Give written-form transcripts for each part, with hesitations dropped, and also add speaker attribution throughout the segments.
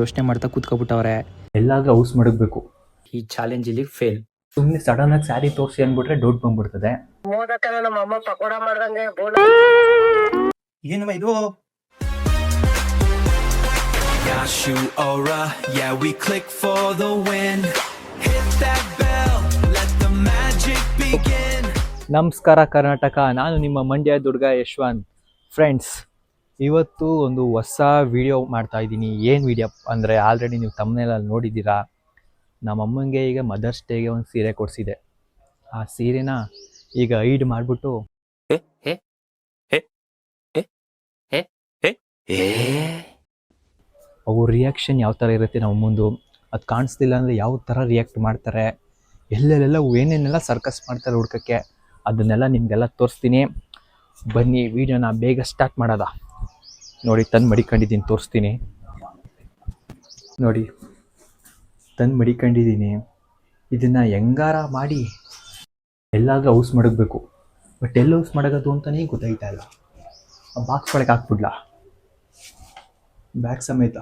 Speaker 1: ಯೋಚನೆ ಮಾಡ್ತಾ ಕೂತ್ಕೊಬಿಟ್ಟವ್ರೆ.
Speaker 2: ಎಲ್ಲಾದ್ರೂ ಹೌಸ್ ಮಾಡಬೇಕು.
Speaker 1: ಈ ಚಾಲೆಂಜ್ ಇಲ್ಲಿ ಫೇಲ್.
Speaker 2: ಸುಮ್ಮನೆ ಸಡನ್ ಆಗಿ ಸ್ಯಾರಿ ತೋರಿಸಿ ಅಂದ್ಬಿಟ್ರೆ ಡೌಟ್ ಬಂದ್ಬಿಡ್ತದೆ.
Speaker 3: ನಮ್ಮ ಅಮ್ಮ ಪಕೋಡ ಮಾಡ್ದಂಗೆ
Speaker 1: ಏನಮ್ಮ ಇದು?
Speaker 4: Yeah, we click for the win. Hit that bell, let the magic begin.
Speaker 2: ನಮಸ್ಕಾರ ಕರ್ನಾಟಕ, ನಾನು ನಿಮ್ಮ ಮಂಡ್ಯ ದುರ್ಗ ಯಶವಂತ್. ಫ್ರೆಂಡ್ಸ್, ಇವತ್ತು ಒಂದು ಹೊಸ ವಿಡಿಯೋ ಮಾಡ್ತಾ ಇದ್ದೀನಿ. ಏನು ವಿಡಿಯೋ ಅಂದರೆ, ಆಲ್ರೆಡಿ ನೀವು ತಮ್ಮನೇಲಲ್ಲಿ ನೋಡಿದ್ದೀರಾ. ನಮ್ಮಮ್ಮಂಗೆ ಈಗ ಮದರ್ಸ್ ಡೇಗೆ ಒಂದು ಸೀರೆ ಕೊಡಿಸಿದೆ. ಆ ಸೀರೆನ ಈಗ ಐಡ್ ಮಾಡಿಬಿಟ್ಟು ಅವ್ರ ರಿಯಾಕ್ಷನ್ ಯಾವ ಥರ ಇರುತ್ತೆ ನಮ್ಮ ಮುಂದೆ, ಅದು ಕಾಣಿಸ್ತಿಲ್ಲ ಅಂದರೆ ಯಾವ ಥರ ರಿಯಾಕ್ಟ್ ಮಾಡ್ತಾರೆ, ಎಲ್ಲೆಲ್ಲೆಲ್ಲ ಏನೇನೆಲ್ಲ ಸರ್ಕಸ್ ಮಾಡ್ತಾರೆ ಹುಡ್ಕಕ್ಕೆ, ಅದನ್ನೆಲ್ಲ ನಿಮಗೆಲ್ಲ ತೋರಿಸ್ತೀನಿ. ಬನ್ನಿ ವಿಡಿಯೋನ ಬೇಗ ಸ್ಟಾರ್ಟ್ ಮಾಡೋದ. ನೋಡಿ, ತಂದು ಮಡಿಕೊಂಡಿದ್ದೀನಿ, ತೋರಿಸ್ತೀನಿ. ನೋಡಿ, ತಂದು ಮಡಿಕೊಂಡಿದ್ದೀನಿ. ಇದನ್ನು ಹೆಂಗಾರ ಮಾಡಿ ಎಲ್ಲಾದರೂ ಹೌಸ್ ಮಾಡಬೇಕು. ಬಟ್ ಎಲ್ಲಿ ಹೌಸ್ ಮಾಡೋದು ಅಂತಲೇ ಗೊತ್ತಾಯ್ತಾ ಇಲ್ಲ. ಆ ಬಾಕ್ಸ್ ಒಳಗೆ ಹಾಕ್ಬಿಡ್ಲಾ, ಬ್ಯಾಗ್ ಸಮೇತ.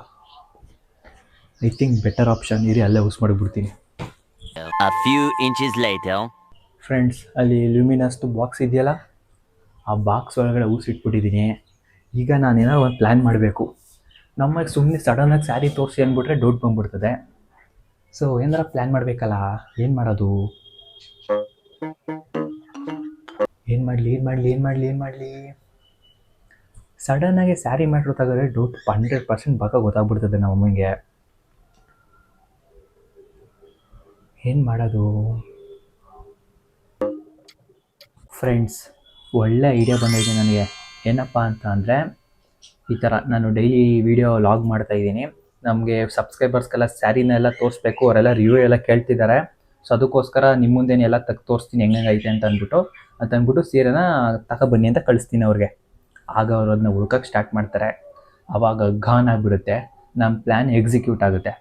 Speaker 2: ಐ ಥಿಂಕ್ ಬೆಟರ್ ಆಪ್ಷನ್ ಇರಿ, ಅಲ್ಲೇ ಹೌಸ್ ಮಾಡಿಬಿಡ್ತೀನಿ.
Speaker 5: A few inches later.
Speaker 2: Friends, ಅಲ್ಲಿ ಲ್ಯೂಮಿನಸ್ದು ಬಾಕ್ಸ್ ಇದೆಯಲ್ಲ, ಆ ಬಾಕ್ಸ್ ಒಳಗಡೆ ಹೌಸ್ ಇಟ್ಬಿಟ್ಟಿದ್ದೀನಿ. ಈಗ ನಾನೇನಾದ್ರು ಒಂದು ಪ್ಲ್ಯಾನ್ ಮಾಡಬೇಕು. ನಮಗೆ ಸುಮ್ಮನೆ ಸಡನ್ನಾಗಿ ಸ್ಯಾರಿ ತೋರಿಸಿ ಅಂದ್ಬಿಟ್ರೆ ಡೌಟ್ ಬಂದ್ಬಿಡ್ತದೆ. ಸೊ ಏನಾರ ಪ್ಲ್ಯಾನ್ ಮಾಡಬೇಕಲ್ಲ, ಏನು ಮಾಡೋದು, ಏನು ಮಾಡಲಿ. ಸಡನ್ನಾಗಿ ಸ್ಯಾರಿ ಮ್ಯಾಟ್ರ್ ತಗೋದ್ರೆ ಡೌಟ್ 100% ಬಾಗ ಗೊತ್ತಾಗ್ಬಿಡ್ತದೆ ನಮ್ಮ ಅಮ್ಮಂಗೆ. ಏನು ಮಾಡೋದು? ಫ್ರೆಂಡ್ಸ್, ಒಳ್ಳೆ ಐಡಿಯಾ ಬಂದಿದೆ ನನಗೆ. ಏನಪ್ಪ ಅಂತ ಅಂದರೆ, ಈ ಥರ ನಾನು ಡೈಲಿ ವಿಡಿಯೋ ಲಾಗ್ ಮಾಡ್ತಾಯಿದ್ದೀನಿ. ನಮಗೆ ಸಬ್ಸ್ಕ್ರೈಬರ್ಸ್ಗೆಲ್ಲ ಸ್ಯಾರಿನೆಲ್ಲ ತೋರಿಸ್ಬೇಕು, ಅವರೆಲ್ಲ ರಿವ್ಯೂ ಎಲ್ಲ ಕೇಳ್ತಿದ್ದಾರೆ. ಸೊ ಅದಕ್ಕೋಸ್ಕರ ನಿಮ್ಮ ಮುಂದೆನೇ ಎಲ್ಲ ತೋರಿಸ್ತೀನಿ ಹೆಂಗೈತೆ ಅಂತ ಅಂದ್ಬಿಟ್ಟು ಸೀರೆನ ತಗೊಬನ್ನಿ ಅಂತ ಕಳಿಸ್ತೀನಿ ಅವ್ರಿಗೆ. ಆಗ ಅವರು ಅದನ್ನ ಹುಡ್ಕಕ್ಕೆ ಸ್ಟಾರ್ಟ್ ಮಾಡ್ತಾರೆ. ಆವಾಗ ಗಾನ್ ಆಗಿಬಿಡುತ್ತೆ, ನಮ್ಮ ಪ್ಲ್ಯಾನ್ ಎಕ್ಸಿಕ್ಯೂಟ್ ಆಗುತ್ತೆ.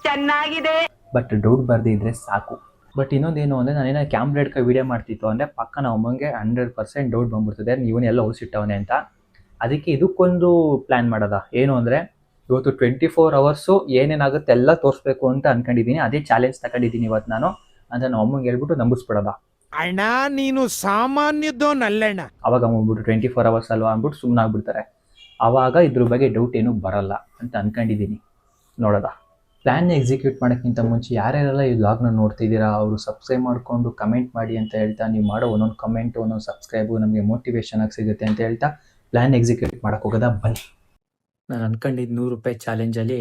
Speaker 3: ಚೆನ್ನಾಗಿದೆ.
Speaker 2: ಬಟ್ ಡೌಟ್ ಬರ್ದಿದ್ರೆ ಸಾಕು. ಬಟ್ ಇನ್ನೊಂದೇನು ಅಂದರೆ, ನಾನೇನೋ ಕ್ಯಾಮ್ರಾ ಹಿಡ್ಕೊಂಡು ವೀಡಿಯೋ ಮಾಡ್ತಿತ್ತು ಅಂದರೆ ಪಕ್ಕ ನಮ್ಮ ಅಮ್ಮಂಗೆ 100% ಡೌಟ್ ಬಂದ್ಬಿಡ್ತದೆ, ಇವನ್ನೆಲ್ಲ ಹೊಲ್ಸಿಟ್ಟವನೆ ಅಂತ. ಅದಕ್ಕೆ ಇದಕ್ಕೊಂದು ಪ್ಲ್ಯಾನ್ ಮಾಡೋದ. ಏನು ಅಂದರೆ, ಇವತ್ತು 24 hours ಏನೇನಾಗುತ್ತೆ ಎಲ್ಲ ತೋರಿಸ್ಬೇಕು ಅಂತ ಅಂದ್ಕೊಂಡಿದ್ದೀನಿ. ಅದೇ ಚಾಲೆಂಜ್ ತಗೊಂಡಿದ್ದೀನಿ ಇವತ್ತು ನಾನು ಅಂತ ನಮ್ಮ ಅಮ್ಮಂಗೆ ಹೇಳ್ಬಿಟ್ಟು ನಂಬಿಸ್ಬಿಡೋದ.
Speaker 6: ಅಣ್ಣ, ನೀನು ಸಾಮಾನ್ಯದೋನಲ್ಲಣ್ಣ.
Speaker 2: ಅವಾಗ ಅಮ್ಮಬಿಟ್ಟು 24 hours ಅಲ್ವಾ ಅಂದ್ಬಿಟ್ಟು ಸುಮ್ಮನೆ ಆಗ್ಬಿಡ್ತಾರೆ. ಆವಾಗ ಇದ್ರ ಬಗ್ಗೆ ಡೌಟ್ ಏನೂ ಬರಲ್ಲ ಅಂತ ಅಂದ್ಕೊಂಡಿದ್ದೀನಿ. ನೋಡೋದ. ಪ್ಲ್ಯಾನ್ ಎಕ್ಸಿಕ್ಯೂಟ್ ಮಾಡೋಕ್ಕಿಂತ ಮುಂಚೆ ಯಾರ್ಯಾರೆಲ್ಲ ಈ ವ್ಲಾಗ್ನ ನೋಡ್ತಿದ್ದೀರಾ ಅವರು ಸಬ್ಸ್ಕ್ರೈಬ್ ಮಾಡಿಕೊಂಡು ಕಮೆಂಟ್ ಮಾಡಿ ಅಂತ ಹೇಳ್ತಾ, ನೀವು ಮಾಡೋ ಒಂದೊಂದು ಕಮೆಂಟು ಒಂದೊಂದು ಸಬ್ಸ್ಕ್ರೈಬು ನಮಗೆ ಮೋಟಿವೇಶನ್ ಆಗಿ ಸಿಗುತ್ತೆ ಅಂತ ಹೇಳ್ತಾ ಪ್ಲ್ಯಾನ್ ಎಕ್ಸಿಕ್ಯೂಟ್ ಮಾಡೋಕ್ಕೆ ಹೋಗೋದಾ, ಬನ್ನಿ.
Speaker 1: ನಾನು ಅನ್ಕೊಂಡಿದ್ದು 100 ರೂಪಾಯಿ ಚಾಲೆಂಜಲ್ಲಿ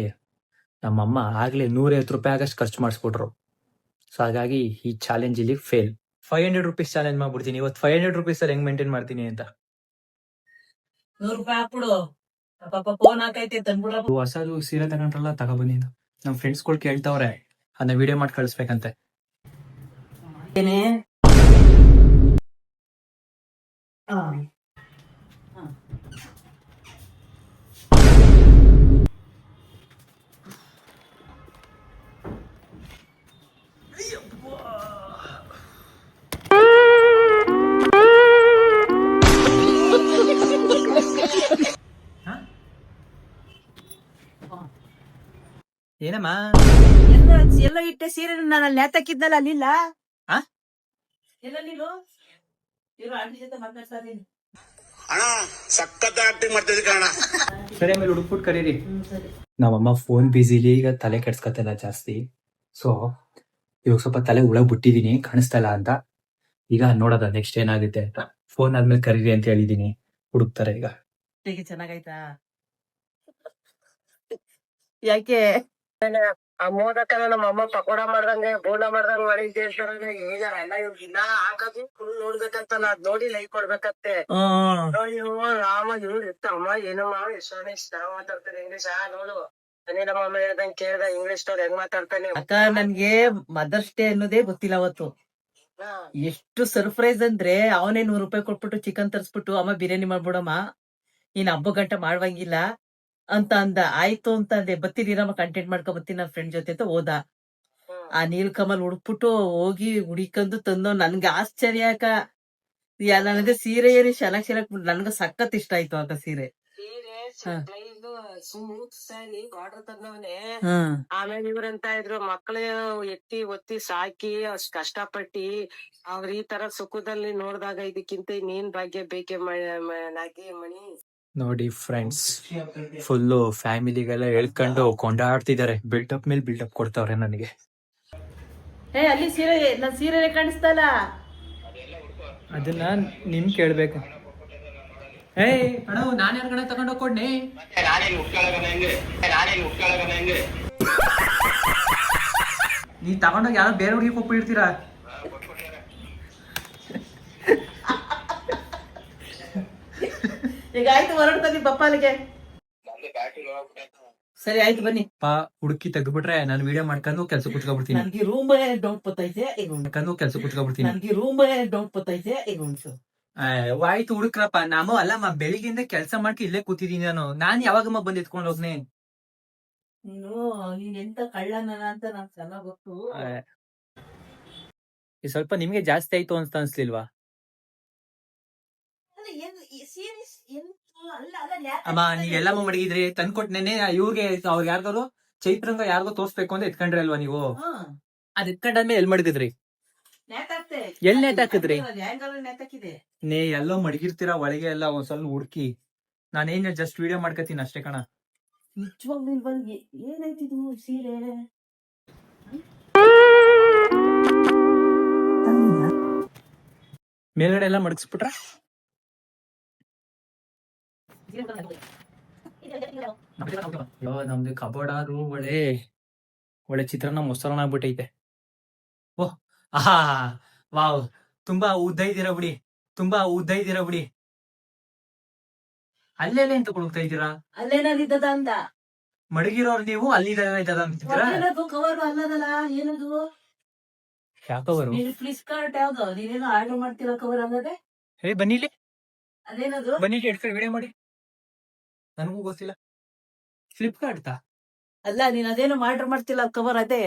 Speaker 1: ನಮ್ಮಮ್ಮ ಆಗಲೇ 150 ರೂಪಾಯಿ ಆಗಷ್ಟು ಖರ್ಚು ಮಾಡಿಸ್ಬಿಟ್ರು. ಸೊ ಹಾಗಾಗಿ ಈ ಚಾಲೆಂಜ್ ಇಲ್ಲಿ ಫೇಲ್. 500 ರೂಪೀಸ್ ಚಾಲೆಂಜ್ ಮಾಡ್ಬಿಡ್ತೀನಿ ಇವತ್ತು. 500 ರೂಪೀಸಲ್ಲಿ ಹೆಂಗ್ ಮೇಂಟೈನ್ ಮಾಡ್ತೀನಿ ಅಂತ.
Speaker 3: 100 ರೂಪಾಯಿ ಹಾಕ್ಬಿಡು. ಪಾಪ ಫೋನ್ ಹಾಕೈತೆ ತಂದ್ಬಿಡ.
Speaker 1: ಹೊಸದು ಸೀರೆ ತಗೊಂಡ್ರಲ್ಲ, ತಗೊಬನ್ನಿ ಅಂತ ನಮ್ಮ ಫ್ರೆಂಡ್ಸ್ಗಳು ಕೇಳ್ತಾವ್ರೆ. ಅದನ್ನ ವಿಡಿಯೋ ಮಾಡಿ ಕಳಿಸ್ಬೇಕಂತೆ. ಏನಮ್ಮ
Speaker 3: ಎಲ್ಲ ಇಟ್ಟೆ ಸೀರೆ ನಾನು ಅಲ್ಲಿ ನೇತಾಕಿದ್ನಲ್ಲ, ಅಲ್ಲಿಲ್ಲ. ಎಲ್ಲ ನೀನು ಆಂಟಿ ಜೊತೆ ಮಾತಾಡ್ತಾ ಇದೀನಿ.
Speaker 1: ಸರಿ, ಆಮೇಲೆ ಹುಡುಕ್ಬಿಟ್ಟು ಕರೀರಿ. ನಮ್ಮಮ್ಮ ಫೋನ್ ಬಿಸಿಲಿ ಈಗ ತಲೆ ಕೆಡ್ಸ್ಕೊತಲ್ಲ ಜಾಸ್ತಿ. ಸೊ ಇವಾಗ ಸ್ವಲ್ಪ ತಲೆ ಒಳಗ್ ಬಿಟ್ಟಿದೀನಿ, ಕಾಣಿಸ್ತಾ ಇಲ್ಲ ಅಂತ. ಈಗ ನೋಡೋದ ನೆಕ್ಸ್ಟ್ ಏನಾಗುತ್ತೆ ಅಂತ. ಫೋನ್ ಆದ್ಮೇಲೆ ಕರೀರಿ ಅಂತ ಹೇಳಿದೀನಿ, ಹುಡುಕ್ತಾರೆ ಈಗ.
Speaker 3: ಚೆನ್ನಾಗೈತಾ? ಯಾಕೆ ಆ ಮೋದಕನ ನಮ್ಮ ಅಮ್ಮ ಪಕೋಡ ಮಾಡ್ದಂಗೆ ಬೋಂಡ ಮಾಡ್ದಂಗೆ ಮಾಡಿದ್ದೆ. ಈಗ ಎಲ್ಲ ದಿನ ಹಾಕೋದು ಫುಲ್ ನೋಡ್ಬೇಕಂತ, ನಾ ನೋಡಿ ಲೈಕ್ ಕೊಡ್ಬೇಕತ್ತೆ. ರಾಮ ಇವ್ರು ಇರ್ತಮ್ಮ, ಏನಮ್ಮ ಎಷ್ಟು ಚೆನ್ನಾಗ್ ಮಾತಾಡ್ತಾರೆ ಇಂಗ್ಲಿಷ್. ನೋಡು, ನಮ್ಮ ಅಮ್ಮ ಹೇಳ್ದಂಗೆ ಕೇಳ್ದ ಇಂಗ್ಲಿಷ್ ಅವ್ರು ಹೆಂಗ್ ಮಾತಾಡ್ತಾನೆ. ಅಕ್ಕ, ನನ್ಗೆ ಮದರ್ಸ್ ಡೇ ಅನ್ನೋದೇ ಗೊತ್ತಿಲ್ಲ ಅವತ್ತು. ಎಷ್ಟು ಸರ್ಪ್ರೈಸ್ ಅಂದ್ರೆ, ಅವನೇ 100 ರೂಪಾಯಿ ಕೊಟ್ಬಿಟ್ಟು ಚಿಕನ್ ತರಿಸ್ಬಿಟ್ಟು, ಅಮ್ಮ ಬಿರಿಯಾನಿ ಮಾಡ್ಬಿಡಮ್ಮ, ನೀನ್ ಹಬ್ಬ ಗಂಟೆ ಮಾಡುವಂಗಿಲ್ಲ ಅಂತ ಅಂದ. ಆಯ್ತು ಅಂತ ಅಂದೆ. ಬತ್ತೀನಿರಮ್ಮ, ಕಂಟೆಂಟ್ ಮಾಡ್ಕೊ ಬತ್ತೀನಿ ನನ್ನ ಫ್ರೆಂಡ್ ಜೊತೆ ಅಂತ ಹೋದ. ಆ ನೀಲ್ಕಮಲ್ ಹುಡುಕ್ಬಿಟ್ಟು ಹೋಗಿ ಹುಡಿಕೊಂಡು ತಂದು. ನನ್ಗೆ ಆಶ್ಚರ್ಯ ಅಕ್ಕ. ನನಗೆ ಸೀರೆ ಏರಿ ಚೆನ್ನಾಗ್ ನನ್ಗ ಸಖತ್ ಇಷ್ಟ ಆಯ್ತು ಅಕ್ಕ ಸೀರೆ. ಸ್ಮೂತ್ ಸ್ಯಾರಿ ಬಾರ್ಡರ್ ತಂದವನೆ. ಆಮೇಲೆ ಇವ್ರಂತ ಇದ್ರು ಮಕ್ಳು ಎತ್ತಿ ಒತ್ತಿ ಸಾಕಿ ಅಷ್ಟ್ ಕಷ್ಟಪಟ್ಟಿ ಅವ್ರ ಈ ತರ ಸುಖದಲ್ಲಿ ನೋಡ್ದಾಗ ಇದಕ್ಕಿಂತ ಇನ್ನೇನ್ ಭಾಗ್ಯ ಬೇಕೆ ನಾಗಿ ಮಣಿ.
Speaker 1: ನೋಡಿ ಫ್ರೆಂಡ್ಸ್, ಫುಲ್ಲು ಫ್ಯಾಮಿಲಿಗೆಲ್ಲ ಹೇಳ್ಕೊಂಡು ಕೊಂಡಾಡ್ತಿದ್ದಾರೆ. ಬಿಲ್ಡಪ್ ಮೇಲೆ ಬಿಲ್ಡಪ್ ಕೊಡ್ತಾವ್ರೆ ನನಗೆ.
Speaker 7: ಅಲ್ಲಿ ಸೀರೆ ನನ್ ಸೀರೆ ಕಾಣಿಸ್ತಲ್ಲ.
Speaker 1: ಅದನ್ನ ನಿಮ್ ಕೇಳ್ಬೇಕು. ಅಣ್ಣ ನಾನು ಯಾರ ಕಡೆ ತಗೊಂಡೋಗ್ ಕೊಡ್ನಿ. ನೀ ತಗೊಂಡೋಗಿ ಯಾರೋ ಬೇರೆ ಹುಡುಗಿ ಕೊಟ್ಬಿಡ್ತೀರಾ.
Speaker 7: ಈಗ ಆಯ್ತು, ಹೊರಡ್ತಾನೆ ಬಪ್ಪಾಲಿಗೆ. ಸರಿ ಆಯ್ತು ಬನ್ನಿ.
Speaker 1: ಹುಡುಕಿ ತೆಗ್ದ್ಬಿಟ್ರೆ ನಾನು ವಿಡಿಯೋ ಮಾಡ್ಕೊಂಡು ಕೆಲ್ಸ ಕುತ್ಕೊಬಿಡ್ತೀನಿ.
Speaker 7: ನನ್ಗೆ ರೂಮ್ ಡೌಟ್ ಬತ್ತೈತೆ ಈಗ ಉಂಟು.
Speaker 1: ಕೆಲ್ಸ ಕುತ್ಕೊಬಿಡ್ತೀನಿ.
Speaker 7: ನನ್ಗೆ ರೂಮ್ ಡೌಟ್ ಬತ್ತೈತೆ ಈಗ ಉಂಟು.
Speaker 1: ಆಯ್ತು ಹುಡುಕ್ರಪ್ಪ. ನಾವು ಅಲ್ಲಮ್ಮ ಬೆಳಿಗ್ಗೆಯಿಂದ ಕೆಲ್ಸ ಮಾಡ್ಕೊ ಇಲ್ಲೇ ಕೂತಿದೀನಿ. ನಾನ್ ಯಾವಾಗಮ್ಮ ಬಂದ್ ಎತ್ಕೊಂಡ್ ಹೋಗ್ನೆ.
Speaker 7: ನೀನ್ ಎಂತ ಕಳ್ಳನ ಅಂತ ನಂಗೆ ಚೆನ್ನಾಗ್ ಗೊತ್ತು.
Speaker 1: ಸ್ವಲ್ಪ ನಿಮ್ಗೆ ಜಾಸ್ತಿ ಆಯ್ತು ಅಂತ ಅನ್ಸ್ಲಿಲ್ವಾ ಅಮ್ಮ? ನೀವೆಲ್ಲಮ್ಮ ಮಡಗಿದ್ರಿ ತಂದ್ಕೊಟ್ನೇನೆ ಇವ್ರಿಗೆ, ಅವ್ರಿಗೆ ಯಾರ್ಗಾರು ಚೈತ್ರಂಗ ಯಾರಿಗೋ ತೋರ್ಸ್ಬೇಕು ಅಂತ ಎತ್ಕೊಂಡ್ರಿ ಅಲ್ವಾ ನೀವು? ಅದ್ ಎತ್ಕೊಂಡಾದ್ಮೇಲೆ ಎಲ್ ಮಡಗಿದ್ರಿ? ಎಲ್ ನೇತಾಕಿದ್ರಿ? ನೇ ಎಲ್ಲೋ ಮಡಗಿರ್ತೀರಾ ಒಳಗೆ ಎಲ್ಲ ಒಂದ್ ಸ್ವಲ್ಪ ಹುಡ್ಕಿ. ನಾನೇನ್ ಜಸ್ಟ್ ವಿಡಿಯೋ ಮಾಡ್ಕತೀನಿ ಅಷ್ಟೇ ಕಣ.
Speaker 7: ನಿಜವಾಗ್ಲೂ ಏನಾಯ್ತಿದು ಸೀರೆ?
Speaker 1: ಮೇಲ್ಗಡೆ ಎಲ್ಲ ಮಡಗಿಸ್ಬಿಟ್ರ? ನಮ್ದು ಕಬೋರ್ಡಾರು ಒಳ್ಳೆ ಚಿತ್ರಾನ್ನ ಮೊಸರನ್ನ ಆಗ್ಬಿಟ್ಟೈತೆ. ಓಹ್ ಆಹಾ, ವಾವ್, ತುಂಬಾ ಉದ್ದ ಇದ್ದೀರಾ ಬಿಡಿ, ತುಂಬಾ ಉದ್ದ ಇದ್ದೀರಾ ಬಿಡಿ. ಅಲ್ಲೆಲ್ಲ ಎಂತ ಕೊಡ್ತಾ ಇದ್ದೀರಾ?
Speaker 7: ಅಲ್ಲೇನಾದಿದ್ದದ ಅಂತ
Speaker 1: ಮಡಗಿರೋರು ನೀವು, ಅಲ್ಲಿ ಇದ್ದದ ಅಂತಿದ್ದೀರಾ?
Speaker 7: ಕವರ್ ಅಲ್ಲದಲ್ಲ, ಏನದು?
Speaker 1: ಯಾವ ಕವರು?
Speaker 7: ಫ್ಲಿಪ್ಕಾರ್ಟ್ ಯಾವ್ದು? ನೀನೇನೋ ಆರ್ಡರ್ ಮಾಡ್ತಿರೋ ಕವರ್ ಆಗದೆ?
Speaker 1: ಬನ್ನಿ ಇಲ್ಲಿ,
Speaker 7: ಅದೇನದು?
Speaker 1: ಬನ್ನಿ ಇಟ್ಕೊಂಡು ವಿಡಿಯೋ ಮಾಡಿ. ನನಗೂ ಗೊತ್ತಿಲ್ಲ. ಫ್ಲಿಪ್ಕಾರ್ಟ್
Speaker 7: ಅಲ್ಲ, ನೀನ್ ಅದೇನೋ ಆರ್ಡರ್ ಮಾಡ್ತಿಲ್ಲ ಕವರ್ ಅದೇ.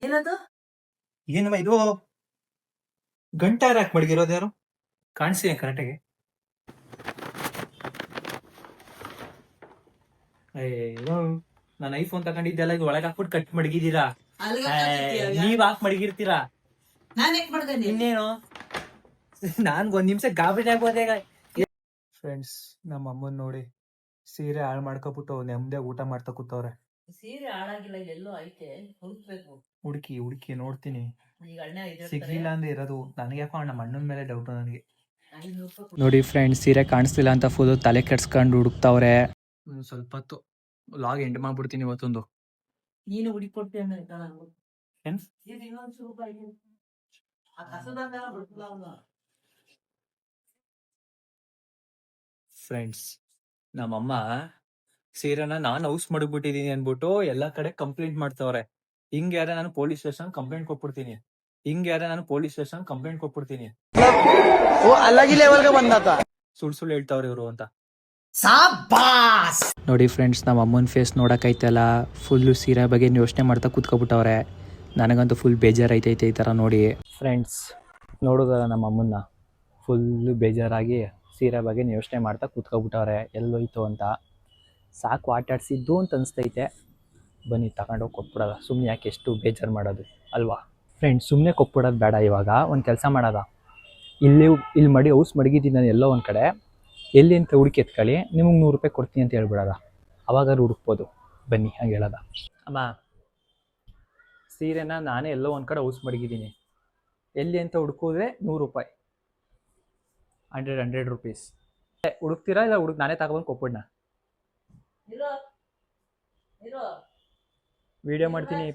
Speaker 7: ಏನದು?
Speaker 1: ಏನಮ್ಮ ಇದು? ಗಂಟಾರ ಹಾಕಿ ಮಡಗಿರೋದು ಯಾರು? ಕಾಣಿಸ್ತೀನಿ ಕರೆಕ್ಟಾಗಿ. ಅಯ್ಯೋ, ನಾನು ಐಫೋನ್ ತಗೊಂಡಿದ್ದೆಲ್ಲ ಇದು ಒಳಗೆ ಹಾಕ್ಬಿಟ್ಟು ಕಟ್ ಮಡಗಿದ್ದೀರಾ. ನೀವ್ ಹಾಕ್ ಮಡಗಿರ್ತೀರಾ. ಇನ್ನೇನು, ನಾನ್ಗೊಂದ್ ನಿಮಿಷ ಗಾಬರಿ ಆಗೋದೇ. ಫ್ರೆಂಡ್ಸ್, ನಮ್ಮ ಅಮ್ಮನ್ ನೋಡಿ ಸೀರೆ ಹಾಳು ಮಾಡ್ಕೊಬಿಟ್ಟು ನೆಮ್ಮದಿಯಾಗಿ ಊಟ ಮಾಡ್ತಾ ಕೂತವ್ರೆ.
Speaker 7: ಸೀರೆ ಹಾಳಾಗಿಲ್ಲ, ಎಲ್ಲೋ ಐತೆ, ಹುಡುಕ್ಬೇಕು.
Speaker 1: ಹುಡುಕಿ ನೋಡ್ತೀನಿ.
Speaker 7: ಈಗ ಅಣ್ಣ
Speaker 1: ಸಿಗ್ಲಿಲ್ಲ ಅಂದ್ರೆ ಇರೋದು ನನಗೆ. ಯಾಕೋ ನಮ್ಮ ಅಣ್ಣನ ಮೇಲೆ ಡೌಟ್ ನನಗೆ.
Speaker 2: ನೋಡಿ ಫ್ರೆಂಡ್ಸ್, ಸೀರೆ ಕಾಣಿಸ್ತಿಲ್ಲ ಅಂತ ಫುಲ್ ತಲೆ ಕೆಡ್ಸ್ಕೊಂಡು ಹುಡುಕ್ತಾವ್ರೆ.
Speaker 1: ಸ್ವಲ್ಪ ಹೊತ್ತು ಲಾಗ್ ಎಂಡ್ ಮಾಡ್ಬಿಡ್ತೀನಿ ಇವತ್ತೊಂದು.
Speaker 7: ನೀನು ಹುಡುಕೊಡ್ತೀಯ
Speaker 1: ಏನ್ ಫ್ರೆಂಡ್ಸ್, ನಮ್ಮಮ್ಮ ಸೀರೆನ ನಾನು ಹೌಸ್ ಮಡಗ್ಬಿಟ್ಟಿದೀನಿ ಅನ್ಬಿಟ್ಟು ಎಲ್ಲಾ ಕಡೆ ಕಂಪ್ಲೇಂಟ್ ಮಾಡ್ತಾವ್ರೆ. ಹಿಂಗ್ಯಾರ ನಾನು ಪೊಲೀಸ್ ಸ್ಟೇಷನ್ ಕಂಪ್ಲೇಂಟ್ ಕೊಟ್ಬಿಡ್ತೀನಿ. ಸುಳ್ಳು ಹೇಳ್ತಾವ್ರೆ ಇವರು ಅಂತ.
Speaker 2: ನೋಡಿ ಫ್ರೆಂಡ್ಸ್, ನಮ್ಮ ಅಮ್ಮನ ಫೇಸ್ ನೋಡೋಕೈತಲ್ಲ, ಫುಲ್ಲು ಸೀರೆ ಬಗ್ಗೆ ಯೋಚನೆ ಮಾಡ್ತಾ ಕೂತ್ಕೊಬಿಟ್ಟವ್ರೆ. ನನಗಂತೂ ಫುಲ್ ಬೇಜಾರೈತೈತೆ ಈ ಥರ ನೋಡಿ. ಫ್ರೆಂಡ್ಸ್, ನೋಡೋದಲ್ಲ ನಮ್ಮ ಅಮ್ಮನ್ನ ಫುಲ್ಲು ಬೇಜಾರಾಗಿ ಸೀರೆ ಬಗ್ಗೆ ಯೋಚನೆ ಮಾಡ್ತಾ ಕೂತ್ಕೊಬಿಟ್ಟವ್ರೆ, ಎಲ್ಲೋಯ್ತು ಅಂತ. ಸಾಕು ಆಟಾಡ್ಸಿದ್ದು ಅಂತ ಅನಿಸ್ತೈತೆ. ಬನ್ನಿ ತಗೊಂಡೋಗಿ ಕೊಟ್ಬಿಡೋದ, ಸುಮ್ಮನೆ ಯಾಕೆ ಎಷ್ಟು ಬೇಜಾರು ಮಾಡೋದು ಅಲ್ವಾ ಫ್ರೆಂಡ್ಸ್? ಸುಮ್ಮನೆ ಕೊಟ್ಬಿಡೋದು ಬೇಡ. ಇವಾಗ ಒಂದು ಕೆಲಸ ಮಾಡೋದ, ಇಲ್ಲಿ ಹೌಸ್ ಮಡಗಿದ್ದೀನಿ ನಾನು ಎಲ್ಲೋ ಒಂದು ಕಡೆ, ಎಲ್ಲಿ ಅಂತ ಹುಡುಕಿ ಎತ್ಕೊಳ್ಳಿ, ನಿಮಗೆ 100 ರೂಪಾಯಿ ಕೊಡ್ತೀನಿ ಅಂತ ಹೇಳ್ಬಿಡೋದ. ಅವಾಗಾದ್ರು ಹುಡುಕ್ಬೋದು. ಬನ್ನಿ ಹಂಗೆ ಹೇಳೋದ. ಅಮ್ಮ, ಸೀರೆನ ನಾನೇ ಎಲ್ಲೋ ಒಂದು ಕಡೆ ಹೌಸ್ ಮಡಗಿದ್ದೀನಿ, ಎಲ್ಲಿ ಅಂತ ಹುಡುಕಿದ್ರೆ 100 ರೂಪಾಯಿ, 100 ರೂಪೀಸ್. ಹುಡುಕ್ತೀರಾ ಇಲ್ಲ ನಾನೇ ತಗೊಬಂದು ಕೊಟ್ಬಿಡ್ನ? ವಿಡಿಯೋ ಮಾಡ್ತೀನಿ.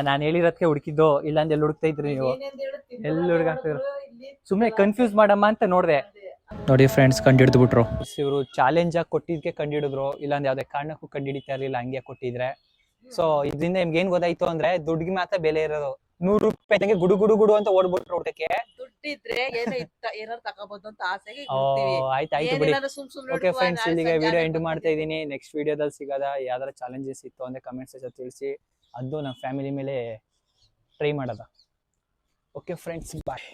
Speaker 2: ನಾನು ಹೇಳಿರೋದಕ್ಕೆ ಹುಡುಕಿದ್ದು, ಇಲ್ಲಾಂದ್ರೆ ಎಲ್ಲಿ ಹುಡುಕ್ತಾ ಇದ್ರಿ ನೀವು? ಎಲ್ಲಿ ಹುಡುಗಾಕ್ತಿದ್ರು? ಸುಮ್ಮನೆ ಕನ್ಫ್ಯೂಸ್ ಮಾಡಮ್ಮ ಅಂತ ನೋಡಿದೆ. ನೋಡಿ ಫ್ರೆಂಡ್ಸ್, ಕಂಡಿಡ್ದು ಇವರು ಚಾಲೆಂಜ್ ಆಗಿ ಕೊಟ್ಟಿದ್ದಕ್ಕೆ ಕಂಡಿಡಿದ್ರು, ಇಲ್ಲಾಂದ್ರೆ ಯಾವುದೇ ಕಾರಣಕ್ಕೂ ಕಂಡಿಡಿತಾ ಇರಲಿಲ್ಲ ಹಂಗೆ ಕೊಟ್ಟಿದ್ರೆ. ಸೊ ಇದರಿಂದ ನಿಮ್ಗೆ ಏನ್ ಗೊತ್ತಾಯ್ತು ಅಂದ್ರೆ, ದುಡ್ಡಿಗೆ ಮಾತ್ರ ಬೆಲೆ ಇರೋದು,
Speaker 1: ₹100 ಗುಡು ಗುಡು ಗುಡು ಅಂತ ಓಡ್ಬಿಟ್ರು ಊಟಕ್ಕೆ.
Speaker 7: ದುಡ್ಡಿದ್ರೆ ಏನಾರು ತಗೋಬಹುದು ಅಂತ ಆಸೆಗೆ
Speaker 1: ಆಯ್ತು ಬಿಡಿ.
Speaker 7: ಸುಮ್ನೆ
Speaker 1: ಓಕೆ ಫ್ರೆಂಡ್ಸ್, ಇಲ್ಲಿಗೆ ವಿಡಿಯೋ ಎಂಡ್ ಮಾಡ್ತಾ ಇದ್ದೀನಿ. ನೆಕ್ಸ್ಟ್ ವಿಡಿಯೋದಲ್ಲಿ ಸಿಗೋದ. ಯಾವ್ದಾರ ಚಾಲೆಂಜಸ್ ಇತ್ತು ಅಂದ್ರೆ ಕಮೆಂಟ್ಸ್ ತಿಳಿಸಿ, ಅದು ನಮ್ಮ ಫ್ಯಾಮಿಲಿ ಮೇಲೆ ಟ್ರೈ ಮಾಡೋದ. ಓಕೆ ಫ್ರೆಂಡ್ಸ್, ಬಾಯ್.